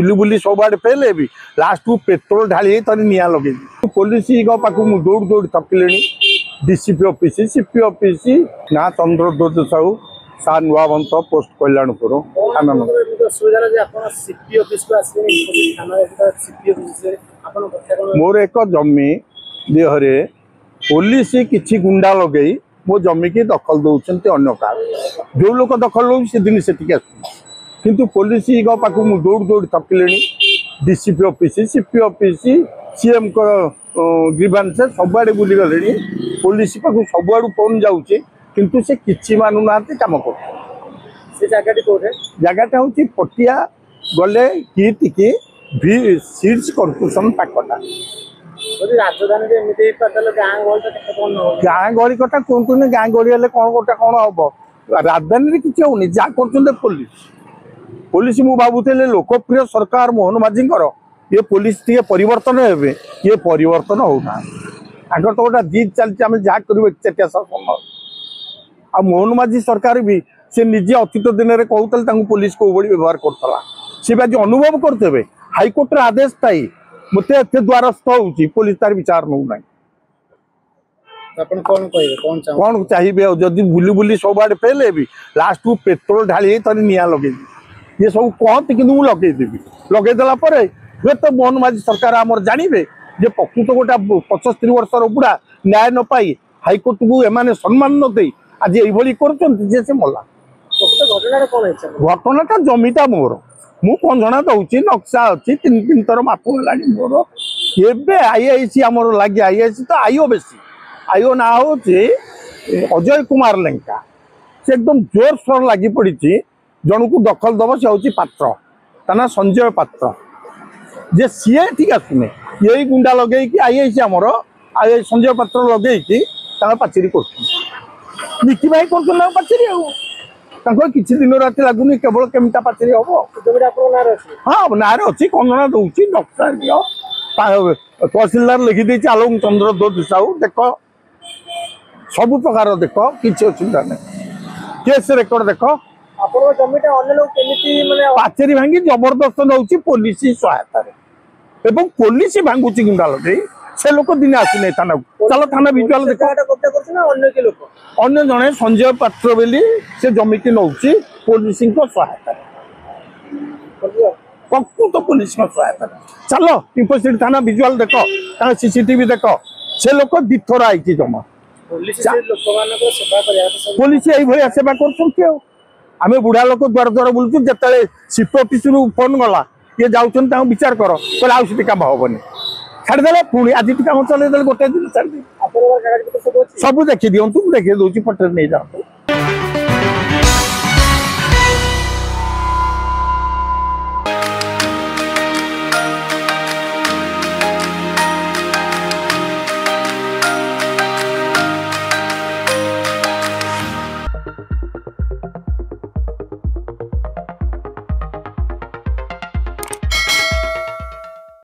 बुली बुली सब आड़े फेले भी लास्ट को पेट्रोल ढाली तर निआ लगे पुलिस पाख दौड़ दौड़ थकिले डीसीपी ऑफिस सीपी ऑफिस ना चंद्रदोत साहू सार नुआवंत पोस्ट कल्याणपुर मोर एक जमी देहरे पुलिस किसी गुंडा लगे मो जमी की दखल दौरान अन्य का जो लोग दखल लो से दिन से किंतु पुलिस पाख दौड़ दौड़ थकिले DCP office CP office CM को ग्रीवांस सब आड़े बुली गले पुलिस पाख सब आड़ फोन जाऊँगी किंतु से किसी मानु ना कम कर जगटा हूँ पटिया गले किट की सीड्स कॉर्पोरेशन पाखटा गाँ गहली कथा कहतु गाँ गहली कौन गोटा कौन हम राजधानी किसी होनी जहाँ कर पुलिस पुलिस मु भावुले लोकप्रिय सरकार मोहन माझी ये पुलिस टे परिवर्तन हे ये परिवर्तन होना आगर तो गोटा जीत चलती आम जहाँ कर एकचेटिया शासन आ मोहन माझी सरकार भी से निजे अतीत दिन में कहते पुलिस को व्यवहार करता सी आज अनुभव करते हाइकोर्ट आदेश थाई मत द्वारस्थ हो पुलिस तार विचार नौ ना कौन चाहिए जदि बुली बुली सब आड़े फेले भी लास्ट को पेट्रोल ढाली तर निआ लगे ये सब कहते कि लगेदेवी लगेदेला हे तो मोहन माझी सरकार आमर जानवे जे प्रकृत गोटा 75 वर्षर बुढ़ा न्याय न पाई हाइकोर्ट को एमाने सम्मान न दे आज ये कर मला घटना जमीटा मोर मु पंजना दौची नक्शा अच्छी 3 थर मापुला मोर एवं आईआईसी आमर लगे आईआईसी तो आईओ बेसी आईओ ना हूँ अजय कुमार लेंका से एकदम जोर सोर लगी पड़ी जन को दखल दब से हूँ पात्र ता संजय पात्र जे सीए ठीक आसुने यही गुंडा लगे कि आईआईसी आमर आई संजय पात्र लगे पाचेरी कर निकी भाई कर पाचेरी किसी दिन रात लगुनि केवल केमता पाचेरी हम हाँ ना अच्छी कंगना दूसरी नक्शा तहसीलदार लिखिदे आलोक चंद्रदोत साहू देख सब प्रकार देख किसी असुविधा नहीं केस रेकर्ड देख पाचेरी भांगी जबरदस्त नौ पुलिस सहायता एवं पुलिस भांगुची गुंडा लगे से लोक दिन आसने थाना चलो थाना विजुआल देख अन्य जड़े संजय पात्र बोली से जमी की नौ पुलिस सहायता प्रकृत पुलिस सहायता चलो यूनिवर्सिटी थाना विजुआल देख सीसीटीवी देख से लोक दिथर आई जमा पुलिस ये सेवा कर आम बुढ़ा लोक द्वार द्वार बुलूँ जिते सीपी ऑफिस फोन गला ये जाऊँ विचार कर कहे काम हेनी छाड़दे पुणी आज कम चल गोटे दिन छाड़ सब देखी दिखाँ देखिए दूसरी पटे नहीं जाओ।